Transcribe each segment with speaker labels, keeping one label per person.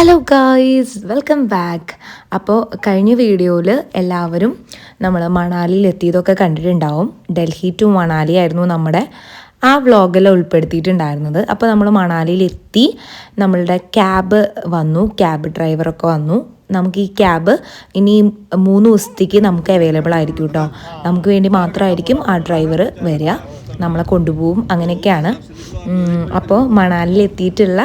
Speaker 1: Hello guys, welcome back. അപ്പോൾ കഴിഞ്ഞ വീഡിയോയിൽ എല്ലാവരും നമ്മൾ മണാലിയിൽ എത്തിയതൊക്കെ കണ്ടിട്ടുണ്ടാവും. ഡൽഹി ടു മണാലി ആയിരുന്നു നമ്മുടെ ആ വ്ളോഗിൽ ഉൾപ്പെടുത്തിയിട്ടുണ്ടായിരുന്നത്. അപ്പോൾ നമ്മൾ മണാലിയിൽ എത്തി, നമ്മളുടെ ക്യാബ് വന്നു, ക്യാബ് ഡ്രൈവറൊക്കെ വന്നു. നമുക്ക് ഈ ക്യാബ് ഇനി 3 ദിവസത്തേക്ക് നമുക്ക് അവൈലബിൾ ആയിരിക്കും കേട്ടോ. നമുക്ക് വേണ്ടി മാത്രമായിരിക്കും ആ ഡ്രൈവർ വരിക, നമ്മളെ കൊണ്ടുപോകും, അങ്ങനെയൊക്കെയാണ്. അപ്പോൾ മണാലിയിൽ എത്തിയിട്ടുള്ള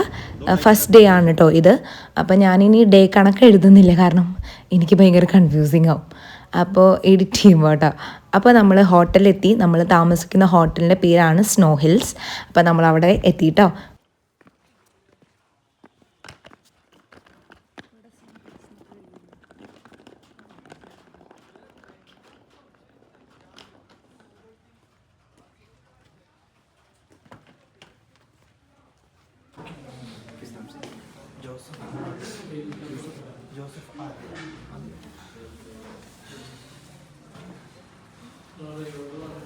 Speaker 1: ഫസ്റ്റ് ഡേ ആണ് കേട്ടോ ഇത്. അപ്പോൾ ഞാനിനി ഡേ കണക്ക് എഴുതുന്നില്ല, കാരണം എനിക്ക് ഭയങ്കര കൺഫ്യൂസിങ് ആവും. അപ്പോൾ എഡിറ്റ് ചെയ്യുമ്പോൾ കേട്ടോ. അപ്പോൾ നമ്മൾ ഹോട്ടലിലെത്തി. നമ്മൾ താമസിക്കുന്ന ഹോട്ടലിൻ്റെ പേരാണ് സ്നോ ഹിൽസ്. അപ്പോൾ നമ്മളവിടെ എത്തിയിട്ടോ.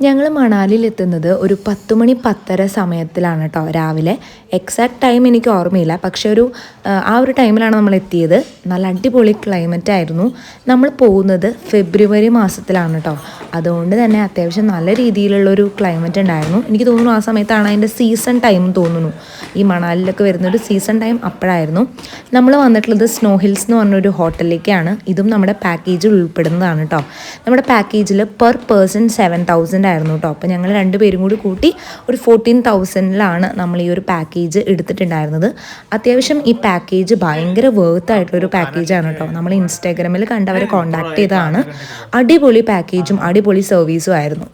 Speaker 1: ഞങ്ങൾ മണാലിയിൽ എത്തുന്നത് ഒരു 10 മണി 10:30 സമയത്തിലാണ് കേട്ടോ, രാവിലെ. എക്സാക്ട് ടൈം എനിക്ക് ഓർമ്മയില്ല, പക്ഷെ ആ ഒരു ടൈമിലാണ് നമ്മൾ എത്തിയത്. നല്ല അടിപൊളി ക്ലൈമറ്റ് ആയിരുന്നു. നമ്മൾ പോകുന്നത് ഫെബ്രുവരി മാസത്തിലാണ് കേട്ടോ. അതുകൊണ്ട് തന്നെ അത്യാവശ്യം നല്ല രീതിയിലുള്ളൊരു ക്ലൈമറ്റ് ഉണ്ടായിരുന്നു. എനിക്ക് തോന്നുന്നു ആ സമയത്താണ് അതിൻ്റെ സീസൺ ടൈം തോന്നുന്നു. ഈ മണാലിയിലൊക്കെ വരുന്നൊരു സീസൺ ടൈം അപ്പോഴായിരുന്നു. നമ്മൾ വന്നിട്ടുള്ളത് സ്നോ ഹിൽസ് എന്ന് പറഞ്ഞൊരു ഹോട്ടലിലേക്കാണ്. ഇതും നമ്മുടെ പാക്കേജിൽ ഉൾപ്പെടുന്നതാണ് കേട്ടോ. നമ്മുടെ പാക്കേജിൽ പെർ പേഴ്സൺ 7,000 ആയിരുന്നു കേട്ടോ. അപ്പോൾ ഞങ്ങൾ 2 പേരും കൂടി കൂട്ടി ഒരു 14,000-ലാണ് നമ്മൾ ഈ ഒരു പാക്കേജ് എടുത്തിട്ടുണ്ടായിരുന്നത്. അത്യാവശ്യം ഈ പാക്കേജ് ഭയങ്കര വേർത്ത് ആയിട്ടുള്ളൊരു പാക്കേജാണ് കേട്ടോ. നമ്മൾ ഇൻസ്റ്റാഗ്രാമിൽ കണ്ടവരെ കോൺടാക്ട് ചെയ്തതാണ്. അടിപൊളി പാക്കേജും അടിപൊളി സർവീസും ആയിരുന്നു.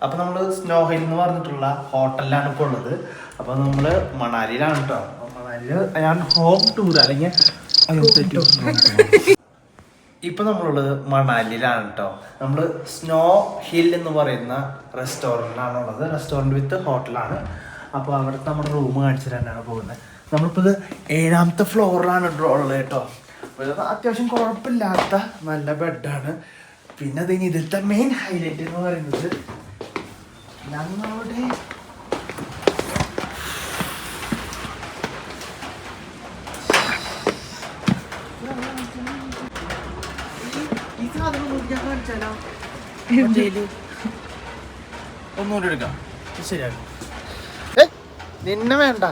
Speaker 2: അപ്പോൾ നമ്മൾ സ്നോ ഹിൽ എന്ന് പറഞ്ഞിട്ടുള്ള ഹോട്ടലിലാണ് ഇപ്പോൾ ഉള്ളത്. അപ്പോൾ നമ്മൾ മണാലിയിലാണ് കേട്ടോ. മണാലിയിൽ ഞാൻ ഹോം ടൂർ അല്ലെങ്കിൽ ഇപ്പൊ നമ്മളുള്ളത് മണാലിയിലാണ് കേട്ടോ. നമ്മൾ സ്നോ ഹിൽ എന്ന് പറയുന്ന റെസ്റ്റോറൻറ്റിലാണ് ഉള്ളത്. റെസ്റ്റോറൻറ്റ് വിത്ത് ഹോട്ടലാണ്. അപ്പോൾ അവിടുത്തെ നമ്മുടെ റൂം കാണിച്ചു തരാനാണ് പോകുന്നത്. നമ്മളിപ്പോൾ ഇത് 7ാമത്തെ ഫ്ലോറിലാണ് ഉള്ളത് കേട്ടോ. അപ്പോൾ ഇത് അത്യാവശ്യം കുഴപ്പമില്ലാത്ത നല്ല ബെഡാണ്. പിന്നെ അതിന് ഇതിലത്തെ മെയിൻ ഹൈലൈറ്റ് എന്ന് പറയുന്നത് ഞങ്ങളുടെ ഒന്നുകൂടി എടുക്കാം, ശരിയാക്കും. നിന്നെ വേണ്ട,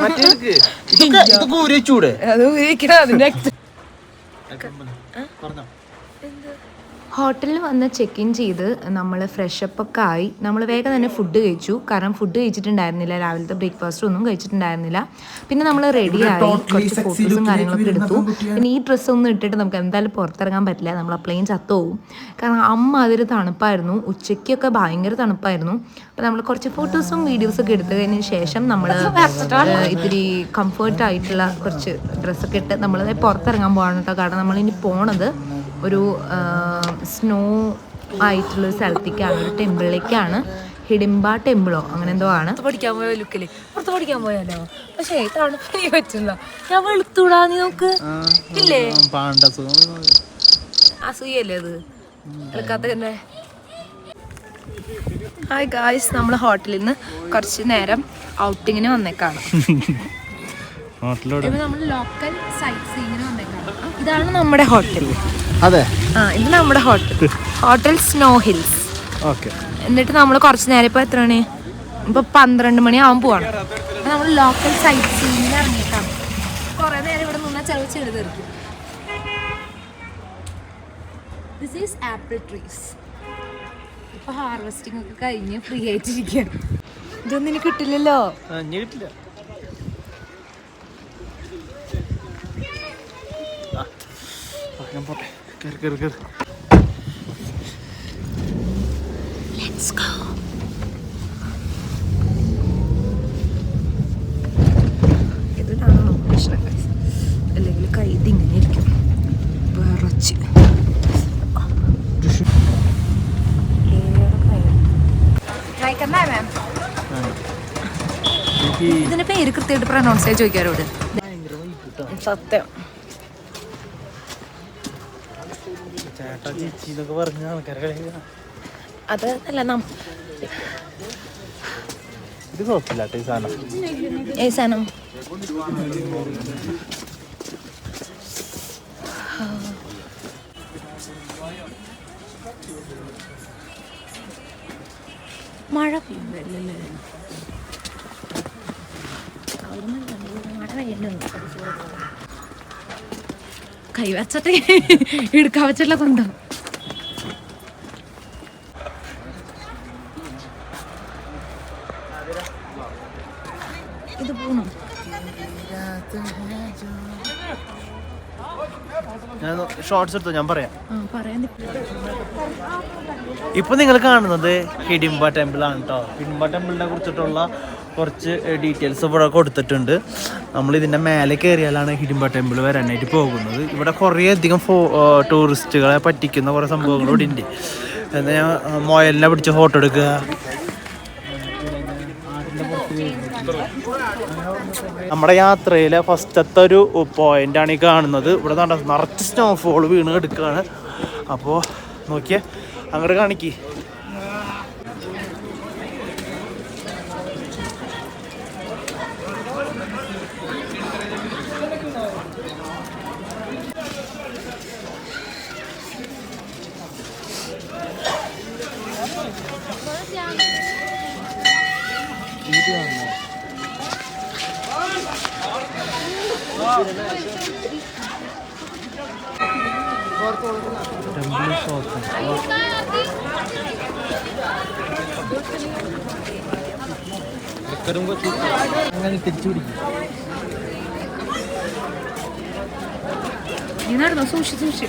Speaker 2: മറ്റേ ചൂട് പറഞ്ഞോ.
Speaker 1: ഹോട്ടലിൽ വന്ന് ചെക്ക് ഇൻ ചെയ്ത് നമ്മൾ ഫ്രഷപ്പ് ഒക്കെ ആയി. നമ്മൾ വേഗം തന്നെ ഫുഡ് കഴിച്ചു, കാരണം ഫുഡ് കഴിച്ചിട്ടുണ്ടായിരുന്നില്ല. രാവിലത്തെ ബ്രേക്ക്ഫാസ്റ്റ് ഒന്നും കഴിച്ചിട്ടുണ്ടായിരുന്നില്ല. പിന്നെ നമ്മൾ റെഡിയായി, കുറച്ച് ഫോട്ടോസും കാര്യങ്ങളൊക്കെ എടുത്തു. പിന്നെ ഈ ഡ്രസ്സൊന്നും ഇട്ടിട്ട് നമുക്ക് എന്തായാലും പുറത്തിറങ്ങാൻ പറ്റില്ല, നമ്മൾ പ്ലെയിൻ ചത്തുപോകും. കാരണം അതൊരു തണുപ്പായിരുന്നു, ഉച്ചയ്ക്കൊക്കെ ഭയങ്കര തണുപ്പായിരുന്നു. അപ്പോൾ നമ്മൾ കുറച്ച് ഫോട്ടോസും വീഡിയോസൊക്കെ എടുത്തതിന് ശേഷം നമ്മൾ ഇത്തിരി കംഫർട്ടായിട്ടുള്ള കുറച്ച് ഡ്രസ്സൊക്കെ ഇട്ട് നമ്മൾ പുറത്തിറങ്ങാൻ പോകണം കേട്ടോ. കാരണം നമ്മളിനി പോണത് ഒരു സ്നോ ആയിട്ടുള്ളൊരു സ്ഥലത്തേക്കാണ്, ഒരു ടെമ്പിളിലേക്കാണ്. ഹിഡിംബ ടെമ്പിളോ അങ്ങനെ എന്തോ ആണ്.
Speaker 3: പഠിക്കാൻ പോയ ലുക്കില് പുറത്ത് പഠിക്കാൻ പോയാലോ. പക്ഷേ തണുപ്പിന് പറ്റില്ല. ഞാൻ വെളുത്തൂടാ, നീ നോക്ക്. ഇല്ലേ അസൂയല്ലേ അത് എടുക്കാത്ത തന്നെ. ഹായ് ഗായ്സ്, നമ്മൾ ഹോട്ടലിൽ നിന്ന് കുറച്ച് നേരം ഔട്ടിങ്ങിന് വന്നേക്കാണ്. നമ്മൾ ലോക്കൽ സൈറ്റ് സീയിങ്ങിന് വന്നേക്കാണ്. ഇതാണ് നമ്മുടെ ഹോട്ടൽ.
Speaker 2: അതെ,
Speaker 3: ഇത് നമ്മുടെ ഹോട്ടൽ സ്നോ ഹിൽസ്.
Speaker 2: ഓക്കെ.
Speaker 3: എന്നിട്ട് നമ്മൾ കുറച്ച് നേരം ഇപ്പോൾ എത്ര മണി, ഇപ്പോൾ 12 മണിയാവാൻ പോവാണ്. അപ്പോൾ നമ്മൾ ലോക്കൽ സൈറ്റ് സീയിങ്ങിന് ഇറങ്ങിയിട്ടാണ്. കുറേ നേരം ഇവിടെ നിന്നാൽ ചെറുത് തീർക്കും. This is apple trees. ഇപ്പോൾ ഹാർവെസ്റ്റിംഗ് ഒക്കെ കഴിഞ്ഞ് ഫ്രീ ആയിട്ടിരിക്കുകയാണ്. ഇതൊന്നും ഇനി കിട്ടില്ലല്ലോ.
Speaker 2: കിട്ടില്ല. പോട്ടെ, കേറി.
Speaker 3: Let's go.
Speaker 1: ഇതിലാണ് നമുക്ക് പ്രശ്നം, അല്ലെങ്കിൽ കൈ ഇതിങ്ങനെ ഇരിക്കും വിറച്ച്.
Speaker 3: ഇതിന്റെ പേര് കൃത്യമായിട്ട് പ്രൊനൗൺസ് ചെയ്യാൻ ചോദിക്കാരോട്.
Speaker 1: സത്യം.
Speaker 2: ചേട്ടാ ചേച്ചി എന്നൊക്കെ പറഞ്ഞ ആൾക്കാരെ
Speaker 1: അത് അല്ല
Speaker 2: ഇത് കുഴപ്പമില്ല ഈ സാധനം.
Speaker 3: ഏ സാധനം മഴ പെയ്യുന്നല്ലേ, മഴ പെയ്യുന്നുണ്ട്. കൈവച്ചട്ടെ എടുക്കാൻ വെച്ചിട്ടുള്ള കൊണ്ടോ. ഇത് പോണോ?
Speaker 2: ഞാൻ ഷോർട്സ് എടുത്തോ, ഞാൻ പറയാം.
Speaker 3: പറയാൻ
Speaker 2: ഇപ്പൊ നിങ്ങൾ കാണുന്നത് ഹിഡിംബ ടെമ്പിൾ ആണ് കേട്ടോ. ഹിഡിംബ ടെമ്പിളിനെ കുറിച്ചിട്ടുള്ള കുറച്ച് ഡീറ്റെയിൽസ് ഇവിടെ കൊടുത്തിട്ടുണ്ട്. നമ്മൾ ഇതിൻ്റെ മേലെ കയറിയാലാണ് ഹിഡിംബ ടെമ്പിൾ വരാനായിട്ട് പോകുന്നത്. ഇവിടെ കുറേ അധികം ടൂറിസ്റ്റുകളെ പറ്റിക്കുന്ന കുറേ സംഭവങ്ങൾ ഇവിടെ ഉണ്ട്. എന്താ, മുയലിനെ പിടിച്ച് ഫോട്ടോ എടുക്കുക, നമ്മുടെ യാത്രയിലെ ഫസ്റ്റത്തെ ഒരു പോയിന്റാണ് ഈ കാണുന്നത്. ഇവിടെ നിറച്ച് സ്നോഫോൾ വീണ് എടുക്കുകയാണ്. അപ്പോൾ നോക്കിയേ, അങ്ങോട്ട് കാണിക്ക്. അങ്ങനെ തിരിച്ചു പിടിക്കും.
Speaker 3: സൂക്ഷിച്ചു.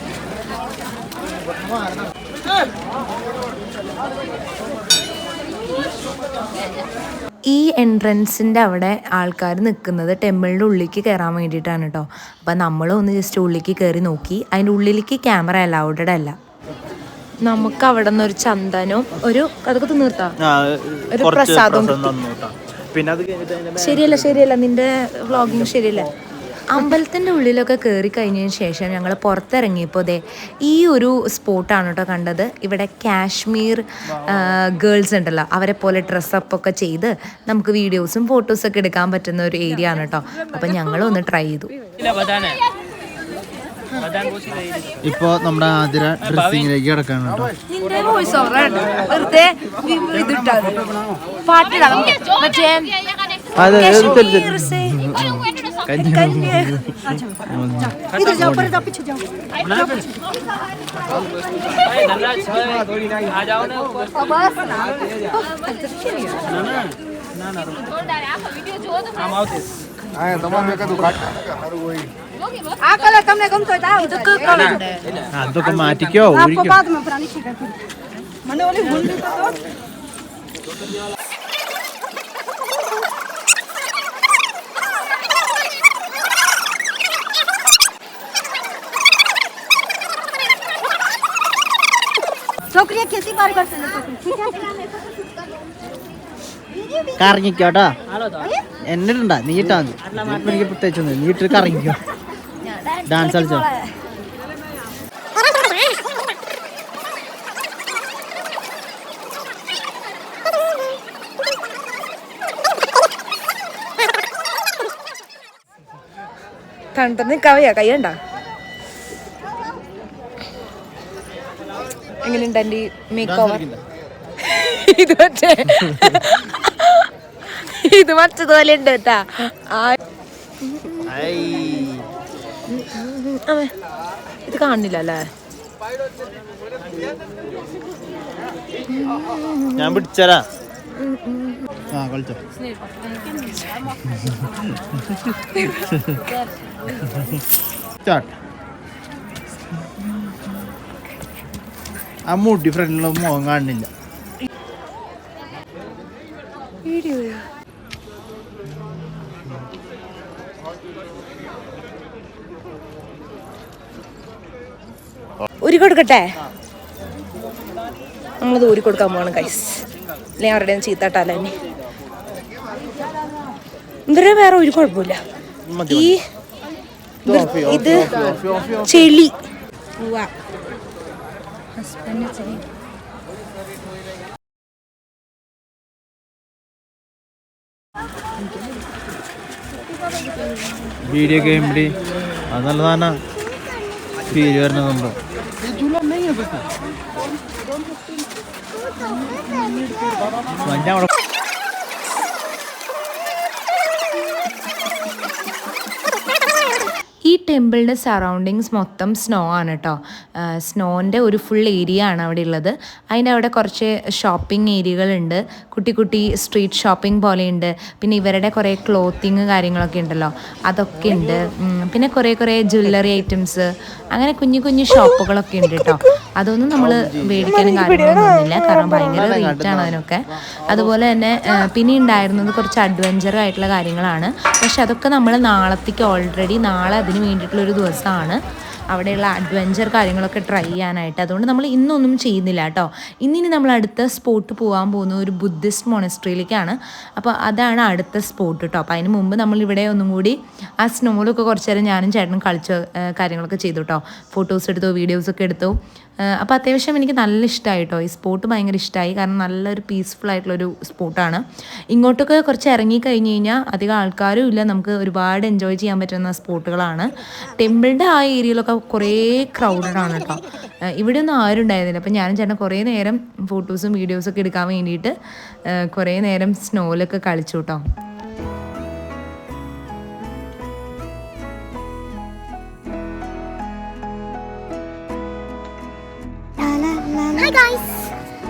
Speaker 1: ഈ എൻട്രൻസിൻ്റെ അവിടെ ആൾക്കാർ നിൽക്കുന്നത് ടെമ്പിളിൻ്റെ ഉള്ളിലേക്ക് കയറാൻ വേണ്ടിയിട്ടാണ് കേട്ടോ. അപ്പം നമ്മളൊന്ന് ജസ്റ്റ് ഉള്ളിലേക്ക് കയറി നോക്കി. അതിൻ്റെ ഉള്ളിലേക്ക് ക്യാമറ അലൗഡഡ് അല്ല. നമുക്ക് അവിടെ നിന്ന് ഒരു ചന്ദനവും ഒരു അതൊക്കെ നിർത്താം, ഒരു പ്രസാദവും. ശരിയല്ല നിന്റെ വ്ളോഗിങ് ശരിയല്ല. അമ്പലത്തിൻ്റെ ഉള്ളിലൊക്കെ കയറി കഴിഞ്ഞതിന് ശേഷം ഞങ്ങൾ പുറത്തിറങ്ങിയപ്പോൾ ദേ ഈ ഒരു സ്പോട്ടാണ് കേട്ടോ കണ്ടത്. ഇവിടെ കാശ്മീർ ഗേൾസ് ഉണ്ടല്ലോ, അവരെ പോലെ ഡ്രസ്സപ്പ് ഒക്കെ ചെയ്ത് നമുക്ക് വീഡിയോസും ഫോട്ടോസൊക്കെ എടുക്കാൻ പറ്റുന്ന ഒരു ഏരിയ ആണ് കേട്ടോ. അപ്പം ഞങ്ങളൊന്ന് ട്രൈ ചെയ്തു.
Speaker 2: ഇപ്പോൾ നമ്മുടെ ആതിര ഡ്രസ്സിങ്ങിലേക്ക് കിടക്കാണ് കേട്ടോ.
Speaker 3: നിന്റെ വോയിസ് ഓവർ വെറുതെ പാട്ടിടാം. മറ്റേ
Speaker 2: അതൊക്കെ മാറ്റിക്കോ. കറങ്ങിക്കോട്ടോ, എന്നിട്ടുണ്ടാ നീ ഇട്ടാ മതി. എനിക്ക് പ്രത്യേകിച്ചൊന്നും നീ ഇട്ട് കറങ്ങിക്കോ, ഡാൻസ് കളിച്ചോ.
Speaker 3: തണുത്തന്ന് കവയാ കയ്യണ്ട. എങ്ങനെയുണ്ട് എൻ്റെ മേക്ക് ഓവർ? ഇത് മറ്റതുപോലെ ഉണ്ട് കേട്ടാ. ഇത് കാണുന്നില്ല അല്ലേ?
Speaker 2: ഞാൻ പിടിച്ചരാ. കളിച്ചോ. ആ മുടി ഫ്രണ്ടിലുള്ള മുഖം കാണുന്നില്ല.
Speaker 3: ഊരി കൊടുക്കട്ടെ? നമ്മളത് ഊരി കൊടുക്കാൻ പോവാണ് ഗൈസ്. അല്ലെങ്കിൽ ആരുടെയും ചീത്തട്ടാല തന്നെ. ഇവരെ വേറെ ഒരു കുഴപ്പമില്ല. ഈ ഇത് ചെളി ഹസ്ബൻഡ് ചെളി
Speaker 2: വീഡിയോ ഗെയിം അത് നല്ലതാണ് ഫീല് വരുന്നതുണ്ടോ
Speaker 1: ഈ ടെമ്പിളിൻ്റെ സറൗണ്ടിങ്സ് മൊത്തം സ്നോ ആണ് കേട്ടോ. സ്നോൻ്റെ ഒരു ഫുൾ ഏരിയ ആണ് അവിടെ ഉള്ളത്. അതിൻ്റെ അവിടെ കുറച്ച് ഷോപ്പിംഗ് ഏരിയകളുണ്ട്, കുട്ടി കുട്ടി സ്ട്രീറ്റ് ഷോപ്പിംഗ് പോലെയുണ്ട്. പിന്നെ ഇവരുടെ കുറേ ക്ലോത്തിങ് കാര്യങ്ങളൊക്കെ ഉണ്ടല്ലോ, അതൊക്കെ ഉണ്ട്. പിന്നെ കുറേ ജ്വല്ലറി ഐറ്റംസ്, അങ്ങനെ കുഞ്ഞു കുഞ്ഞു ഷോപ്പുകളൊക്കെ ഉണ്ട് കേട്ടോ. അതൊന്നും നമ്മൾ മേടിക്കാനും കാര്യങ്ങളൊന്നുമില്ല, കാരണം ഭയങ്കര റേറ്റാണ് അതിനൊക്കെ. അതുപോലെ തന്നെ പിന്നെ ഉണ്ടായിരുന്നത് കുറച്ച് അഡ്വഞ്ചർ ആയിട്ടുള്ള കാര്യങ്ങളാണ്. പക്ഷെ അതൊക്കെ നമ്മൾ നാളത്തേക്ക് ഓൾറെഡി നാളെ അതിന് വേണ്ടിയിട്ടുള്ളൊരു ദിവസമാണ് അവിടെയുള്ള അഡ്വഞ്ചർ കാര്യങ്ങളൊക്കെ ട്രൈ ചെയ്യാനായിട്ട്. അതുകൊണ്ട് നമ്മൾ ഇന്നൊന്നും ചെയ്യുന്നില്ല കേട്ടോ. ഇന്നിനി നമ്മൾ അടുത്ത സ്പോട്ട് പോകാൻ പോകുന്നത് ഒരു ബുദ്ധിസ്റ്റ് മൊണസ്ട്രിയിലേക്കാണ്. അപ്പോൾ അതാണ് അടുത്ത സ്പോട്ട് കേട്ടോ. അപ്പോൾ അതിന് മുമ്പ് നമ്മളിവിടെ ഒന്നും കൂടി ആ സ്നോയിലൊക്കെ കുറച്ച് നേരം ഞാനും ചേട്ടനും കളിച്ച കാര്യങ്ങളൊക്കെ ചെയ്തു കേട്ടോ. ഫോട്ടോസ് എടുത്തു, വീഡിയോസൊക്കെ എടുത്തു. അപ്പോൾ അത്യാവശ്യം എനിക്ക് നല്ല ഇഷ്ടമായി കേട്ടോ. ഈ സ്പോട്ട് ഭയങ്കര ഇഷ്ടമായി, കാരണം നല്ലൊരു പീസ്ഫുൾ ആയിട്ടുള്ളൊരു സ്പോട്ടാണ്. ഇങ്ങോട്ടൊക്കെ കുറച്ച് ഇറങ്ങി കഴിഞ്ഞ് കഴിഞ്ഞാൽ അധികം ആൾക്കാരും ഇല്ല, നമുക്ക് ഒരുപാട് എൻജോയ് ചെയ്യാൻ പറ്റുന്ന സ്പോട്ടുകളാണ്. ടെമ്പിളിൻ്റെ ആ ഏരിയയിലൊക്കെ കുറേ ക്രൗഡഡ് ആണ് കേട്ടോ. ഇവിടെ ഒന്നും ആരും ഉണ്ടായിരുന്നില്ല. അപ്പോൾ ഞാനും ചേട്ടൻ കുറേ നേരം ഫോട്ടോസും വീഡിയോസൊക്കെ എടുക്കാൻ വേണ്ടിയിട്ട് കുറേ നേരം സ്നോയിലൊക്കെ കളിച്ചു കേട്ടോ.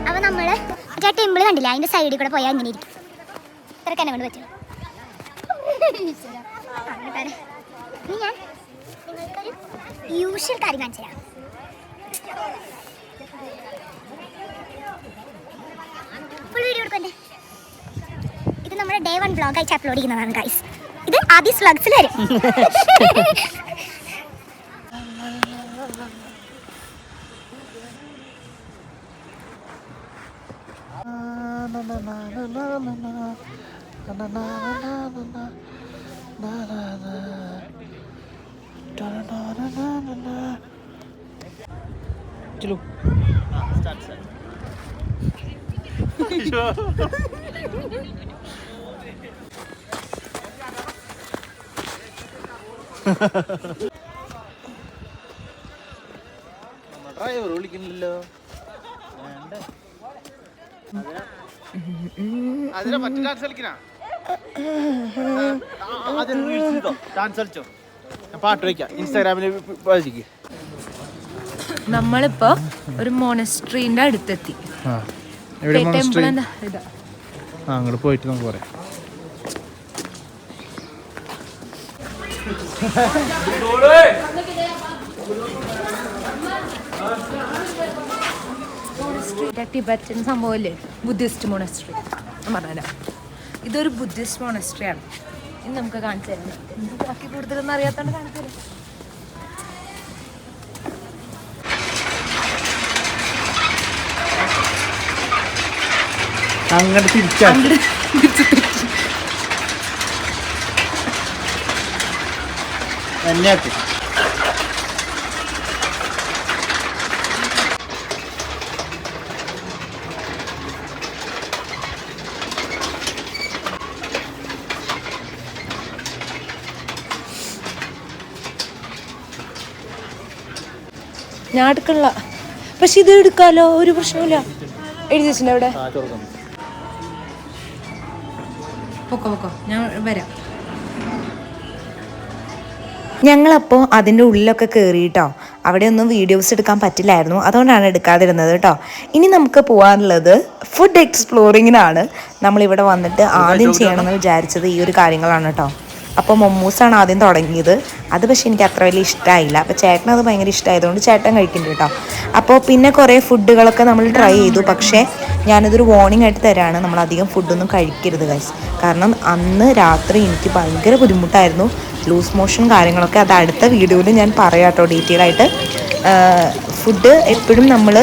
Speaker 4: അപ്പൊ നമ്മള് മറ്റേ ടെമ്പിൾ കണ്ടില്ല, അതിന്റെ സൈഡിൽ കൂടെ പോയാൽ അങ്ങനെ ഇരിക്കും. ഇത്രക്ക് എന്നെ കൊണ്ട് പറ്റും. ഞാൻ നിങ്ങൾക്കൊരു യൂഷ്വൽ കാര്യം കാണിച്ചു തരാം. ഫുൾ വീഡിയോ എടുക്കണ്ടേ? ഇത് നമ്മുടെ ഡേ 1 വ്ളോഗ് ആയിട്ട് അപ്ലോഡ് ചെയ്യുന്നതാണ് ഗൈസ്. ഇത് ആദ്യ വ്ളോഗ്സിൽ വരും.
Speaker 2: ഡ്രൈവർ വിളിക്കുന്നില്ലല്ലോ. അതിനെ മറ്റു ഡാൻസ് കളിക്കണ ഡാൻസ് കളിച്ചോ, പാട്ട് വയ്ക്കാം ഇൻസ്റ്റാഗ്രാമിൽ.
Speaker 3: നമ്മളിപ്പോ ഒരു മോണസ്ട്രീന്റെ അടുത്തെത്തി. ടെമ്പിൾ എന്താ ഇതാ,
Speaker 2: അങ്ങോട്ട് പോയിട്ട് നമുക്ക് പറയാം.
Speaker 3: ടിബറ്റൻ സംഭവമല്ലേ ബുദ്ധിസ്റ്റ് മോണസ്ട്രി പറഞ്ഞ. ഇതൊരു ബുദ്ധിസ്റ്റ് മോണസ്ട്രി ആണ്. ഇനി നമുക്ക് കാണിച്ചു തരാം. ബാക്കി കൂടുതലൊന്നും അറിയാത്തോണ്ട് കാണിച്ചു തരാം.
Speaker 2: അങ്ങോട്ട് തിരിച്ചാ എന്നെയാക്കി.
Speaker 3: ഞാൻ എടുക്കണില്ല, പക്ഷെ ഇത് എടുക്കാലോ, ഒരു പ്രശ്നമില്ല. എഴുതി വെച്ചിട്ടുണ്ട് അവിടെ. പൊക്കോ ഞാൻ വരാം.
Speaker 1: ഞങ്ങളപ്പോൾ അതിൻ്റെ ഉള്ളിലൊക്കെ കയറിയിട്ടോ. അവിടെ ഒന്നും വീഡിയോസ് എടുക്കാൻ പറ്റില്ലായിരുന്നു, അതുകൊണ്ടാണ് എടുക്കാതിരുന്നത് കേട്ടോ. ഇനി നമുക്ക് പോകാനുള്ളത് ഫുഡ് എക്സ്പ്ലോറിങ്ങിനാണ്. നമ്മളിവിടെ വന്നിട്ട് ആദ്യം ചെയ്യണമെന്ന് വിചാരിച്ചത് ഈ ഒരു കാര്യങ്ങളാണ് കേട്ടോ. അപ്പോൾ മൊമ്മൂസാണ് ആദ്യം തുടങ്ങിയത്. അത് പക്ഷേ എനിക്ക് അത്ര വലിയ ഇഷ്ടമായില്ല. അപ്പോൾ ചേട്ടനത് ഭയങ്കര ഇഷ്ടമായതുകൊണ്ട് ചേട്ടൻ കഴിക്കുന്നുണ്ട് കേട്ടോ. അപ്പോൾ പിന്നെ കുറേ ഫുഡുകളൊക്കെ നമ്മൾ ട്രൈ ചെയ്തു. പക്ഷേ ഞാനിതൊരു വാർണിംഗ് ആയിട്ട് തരാണ്, നമ്മളധികം ഫുഡൊന്നും കഴിക്കരുത് ഗൈസ്. കാരണം അന്ന് രാത്രി എനിക്ക് ഭയങ്കര ബുദ്ധിമുട്ടായിരുന്നു, ലൂസ് മോഷൻ കാര്യങ്ങളൊക്കെ. അത് അടുത്ത വീഡിയോയിൽ ഞാൻ പറയാം കേട്ടോ, ഡീറ്റെയിൽ ആയിട്ട്. ഫുഡ് എപ്പോഴും നമ്മൾ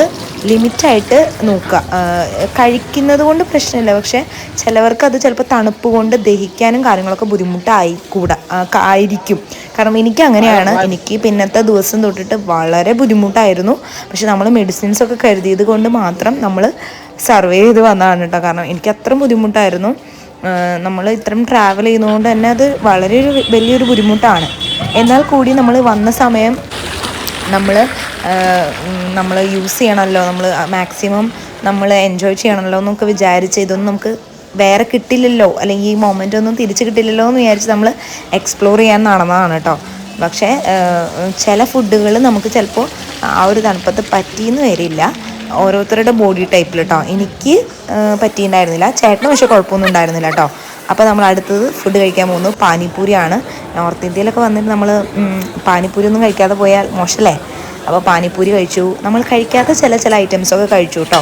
Speaker 1: ലിമിറ്റായിട്ട് നോക്കുക. കഴിക്കുന്നത് കൊണ്ട് പ്രശ്നമില്ല, പക്ഷേ ചിലവർക്ക് അത് ചിലപ്പോൾ തണുപ്പ് കൊണ്ട് ദഹിക്കാനും കാര്യങ്ങളൊക്കെ ആയിരിക്കും. കാരണം എനിക്ക് അങ്ങനെയാണ്. എനിക്ക് പിന്നത്തെ ദിവസം തൊട്ടിട്ട് വളരെ ബുദ്ധിമുട്ടായിരുന്നു. പക്ഷെ നമ്മൾ മെഡിസിൻസൊക്കെ കരുതിയത് കൊണ്ട് മാത്രം നമ്മൾ സർവേ ചെയ്ത് വന്നതാണ് കേട്ടോ. കാരണം എനിക്ക് അത്ര ബുദ്ധിമുട്ടായിരുന്നു. നമ്മൾ ഇത്രയും ട്രാവൽ ചെയ്യുന്നതുകൊണ്ട് തന്നെ അത് വളരെ വലിയൊരു ബുദ്ധിമുട്ടാണ്. എന്നാൽ കൂടി നമ്മൾ വന്ന സമയം നമ്മൾ യൂസ് ചെയ്യണമല്ലോ, നമ്മൾ മാക്സിമം നമ്മൾ എൻജോയ് ചെയ്യണമല്ലോ എന്നൊക്കെ വിചാരിച്ച് ഇതൊന്നും നമുക്ക് വേറെ കിട്ടില്ലല്ലോ, അല്ലെങ്കിൽ ഈ മൊമെൻ്റ് ഒന്നും തിരിച്ച് കിട്ടില്ലല്ലോ എന്ന് വിചാരിച്ച് നമ്മൾ എക്സ്പ്ലോർ ചെയ്യാൻ നടന്നതാണ് കേട്ടോ. പക്ഷേ ചില ഫുഡുകൾ നമുക്ക് ചിലപ്പോൾ ആ ഒരു തണുപ്പത്ത് പറ്റിയെന്ന് വരില്ല, ഓരോരുത്തരുടെ ബോഡി ടൈപ്പിൽ കേട്ടോ. എനിക്ക് പറ്റിയിട്ടുണ്ടായിരുന്നില്ല, ചേട്ടന് പക്ഷേ കുഴപ്പമൊന്നും ഉണ്ടായിരുന്നില്ല കേട്ടോ. അപ്പോൾ നമ്മൾ അടുത്തത് ഫുഡ് കഴിക്കാൻ പോകുന്നു പാനിപ്പൂരിയാണ്. നോർത്ത് ഇന്ത്യയിലൊക്കെ വന്നിട്ട് നമ്മൾ പാനിപ്പൂരി ഒന്നും കഴിക്കാതെ പോയാൽ മോശമല്ലേ. അപ്പോൾ പാനിപ്പൂരി കഴിച്ചു. നമ്മൾ കഴിക്കാത്ത ചില ഐറ്റംസൊക്കെ കഴിച്ചു കേട്ടോ.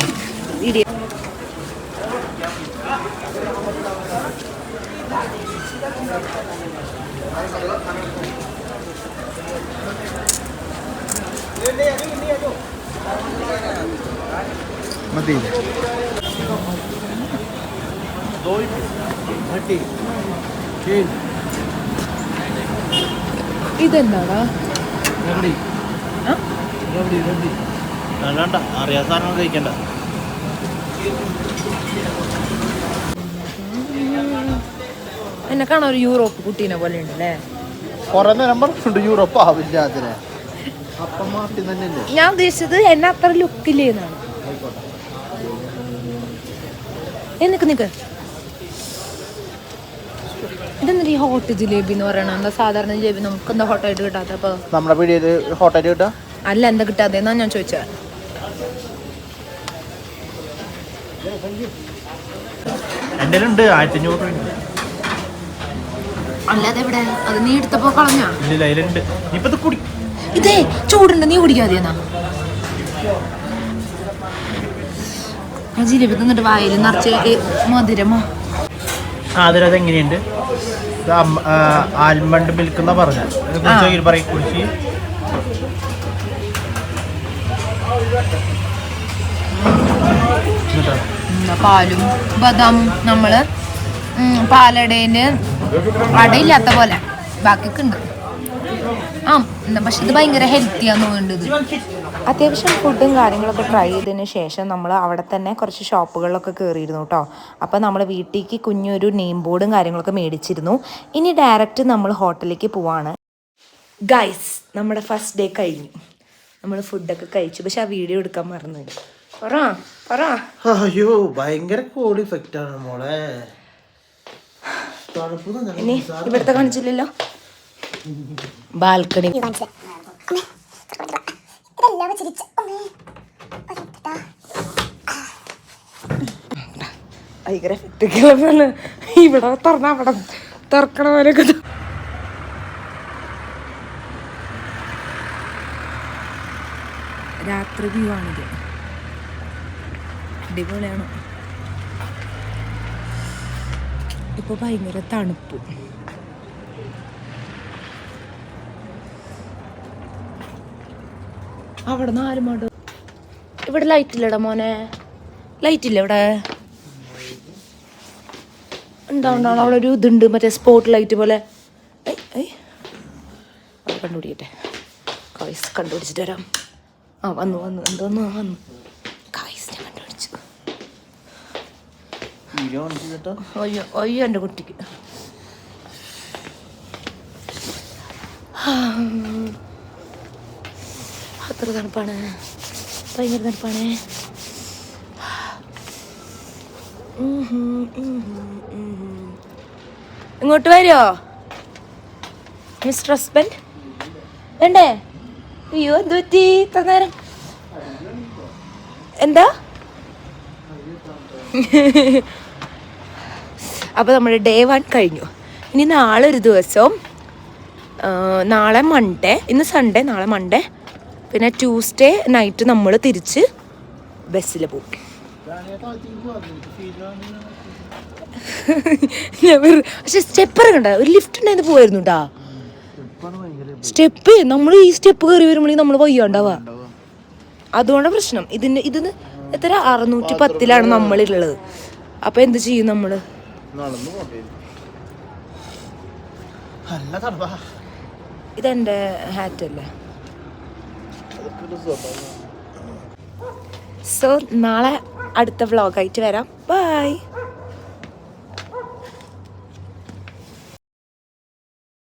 Speaker 3: ഇതെന്താടാ?
Speaker 2: അറിയാത്ത സാധനം കഴിക്കണ്ട.
Speaker 3: എന്നെ കാണാൻ ഒരു യൂറോപ്പ് കുട്ടീനെ പോലെ ഉണ്ടല്ലേ.
Speaker 2: കുറെ നേരം പറഞ്ഞിട്ടുണ്ട് യൂറോപ്പ് ആവില്ല അതിനെ. അപ്പം മാറ്റി തന്നെയല്ലേ
Speaker 3: ഞാൻ ഉദ്ദേശിച്ചത് എന്നെ അത്ര ലുക്കില്ലേ എന്നാണ്. നിക്ക് ഇതെന്താ ഈ ഹോട്ട് ജിലേബി എന്ന് പറയണ? എന്താ സാധാരണ ജിലേബി നമുക്ക് എന്താ ഹോട്ടായിട്ട് കിട്ടാത്ത? അപ്പൊ
Speaker 2: നമ്മുടെ വീഡിയോയില് ഹോട്ടായിട്ട് കിട്ടാ
Speaker 3: അല്ല, എന്താ കിട്ടാതെ എന്നാ ഞാൻ ചോദിച്ചത്.
Speaker 2: എൻ്റെ ഉണ്ട് 1500 രൂപ.
Speaker 3: അല്ലാതെ എവിടെ? അത് നീ എടുത്തപ്പോ കളഞ്ഞാ?
Speaker 2: ഇല്ല അതിലുണ്ട്. ഇപ്പൊ ഇത് കുടി.
Speaker 3: ഇതേ ചൂടുണ്ട്, നീ കുടിക്കാതെ എന്നാ. ഞാൻ ജിലേബി തിന്നിട്ട് വായിൽ നിറച്ച് മധുരമോ.
Speaker 2: അതിലത് എങ്ങനെയുണ്ട്? ആൽമണ്ട് മിൽക്ക് എന്നാ പറഞ്ഞത്. പറയും കുടിച്ച്.
Speaker 3: പാലും ബദാമും നമ്മള് പാലടേന് അടയില്ലാത്ത പോലെ ബാക്കിയൊക്കെ ഉണ്ട്. പക്ഷെ ഇത് ഭയങ്കര ഹെൽത്തിയാന്ന് വേണ്ടത്.
Speaker 1: അത്യാവശ്യം ഫുഡും കാര്യങ്ങളൊക്കെ ട്രൈ ചെയ്തതിന് ശേഷം നമ്മൾ അവിടെ തന്നെ കുറച്ച് ഷോപ്പുകളിലൊക്കെ കയറിയിരുന്നു കേട്ടോ. അപ്പോൾ നമ്മൾ വീട്ടിലേക്ക് കുഞ്ഞൊരു നെയിം ബോർഡും കാര്യങ്ങളൊക്കെ മേടിച്ചിരുന്നു. ഇനി ഡയറക്റ്റ് നമ്മൾ ഹോട്ടലിലേക്ക് പോവാണ്. ഗൈസ്, നമ്മുടെ ഫസ്റ്റ് ഡേ കഴിഞ്ഞു. നമ്മൾ ഫുഡൊക്കെ കഴിച്ചു, പക്ഷെ ആ വീഡിയോ എടുക്കാൻ മറന്നു. പറ.
Speaker 2: അയ്യോ, ഭയങ്കര കോഡ് ഇഫക്റ്റ് ആണ് മോളെ.
Speaker 1: ഇനി ഇവിടുത്തെ കാണിച്ചില്ലല്ലോ, ബാൽക്കണി. ഭയങ്കര എഫക്റ്റ്. ഇവിടെ തുറന്ന അവിടെ തുറക്കണ പോലെയൊക്കെ. രാത്രി വ്യൂ ആണിത്, അടിപൊളിയാണ്. ഇപ്പൊ ഭയങ്കര തണുപ്പ്. അവിടെ നിന്ന് ആരും വേണ്ട. ഇവിടെ ലൈറ്റ് ഇല്ലടാ മോനെ, ലൈറ്റ് ഇല്ല ഇവിടെ. ഉണ്ടാവും അവിടെ ഒരു ഇതുണ്ട്, മറ്റേ സ്പോട്ട് ലൈറ്റ് പോലെ. കണ്ടുപിടിക്കട്ടെ, കായ്സ് കണ്ടുപിടിച്ചിട്ട് വരാം. വന്നു എന്തോന്ന് വന്നു. കായ്സ് ഞാൻ കണ്ടുപിടിച്ചു. അയ്യോ എൻ്റെ കുട്ടിക്ക്. അത്ര തണുപ്പാണ്, ഭയങ്കര തണുപ്പാണ്. ഇങ്ങോട്ട് വരുമോ മിസ്റ്റർ ഹസ്ബൻഡ്? വേണ്ടേ? അയ്യോ, എന്ത് പറ്റി ഇത്ര നേരം? എന്താ? അപ്പോൾ നമ്മുടെ ഡേ 1 കഴിഞ്ഞു. ഇനി നാളെ ഒരു ദിവസം, നാളെ മൺഡേ, ഇന്ന് സൺഡേ, നാളെ മൺഡേ, പിന്നെ ട്യൂസ്ഡേ നൈറ്റ് നമ്മൾ തിരിച്ച് ബസ്സിൽ പോകും. പക്ഷെ സ്റ്റെപ്പ് ഇറങ്ങണ്ട, ഒരു ലിഫ്റ്റ് ഉണ്ടായിരുന്നു പോയിരുന്നു കേട്ടാ. സ്റ്റെപ്പ് നമ്മൾ ഈ സ്റ്റെപ്പ് കയറി വരുമ്പോഴേക്കും നമ്മൾ വയ്യാണ്ടാവാ. അതുകൊണ്ടാണ് പ്രശ്നം. ഇതിന് എത്ര 610 നമ്മളുള്ളത്. അപ്പൊ എന്ത് ചെയ്യും നമ്മള്? ഇതെന്റെ ഹാറ്റ് അല്ലേ. സോ നാളെ അടുത്ത വ്ളോഗായിട്ട് വരാം. ബൈ.